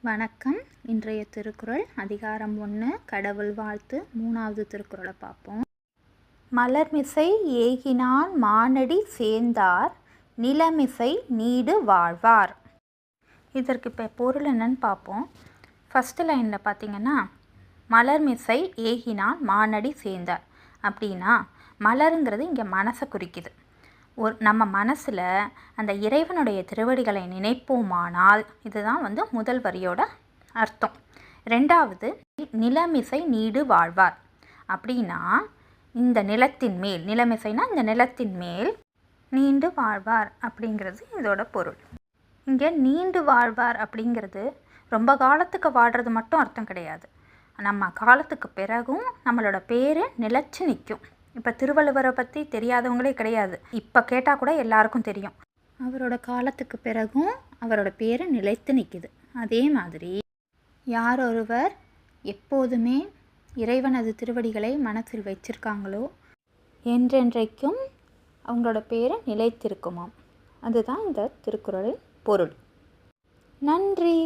வணக்கம். இன்றைய திருக்குறள் அதிகாரம் 1 கடவுள் வாழ்த்து. 3வது திருக்குறளை பார்ப்போம். மலர்மிசை ஏகினான் மானடி சேர்ந்தார் நிலமிசை நீடு வாழ்வார். இதற்கு இப்போ பொருள் என்னன்னு பார்ப்போம். ஃபஸ்ட்டு லைனில் பார்த்திங்கன்னா மலர்மிசை ஏகினான் மானடி சேர்ந்தார் அப்படின்னா மலருங்கிறது இங்கே மனசை குறிக்குது. நம்ம மனசில் அந்த இறைவனுடைய திருவடிகளை நினைப்போமானால் இதுதான் முதல் வரியோட அர்த்தம். ரெண்டாவது, நிலமிசை நீடு வாழ்வார் அப்படின்னா இந்த நிலத்தின் மேல், நிலமிசைனா இந்த நிலத்தின் மேல் நீண்டு வாழ்வார் அப்படிங்கிறது இதோட பொருள். இங்கே நீண்டு வாழ்வார் அப்படிங்கிறது ரொம்ப காலத்துக்கு வாழ்கிறது மட்டும் அர்த்தம் கிடையாது. நம்ம காலத்துக்கு பிறகும் நம்மளோட பேர் நிலச்சி நிற்கும். இப்போ திருவள்ளுவரை பற்றி தெரியாதவங்களே கிடையாது. இப்போ கேட்டால் கூட எல்லாருக்கும் தெரியும். அவரோட காலத்துக்கு பிறகும் அவரோட பேர் நிலைத்து நிற்குது. அதே மாதிரி யார் ஒருவர் எப்போதுமே இறைவனது திருவடிகளை மனசில் வச்சிருக்காங்களோ என்றென்றைக்கும் அவங்களோட பேர் நிலைத்திருக்குமாம். அதுதான் இந்த திருக்குறளின் பொருள். நன்றி.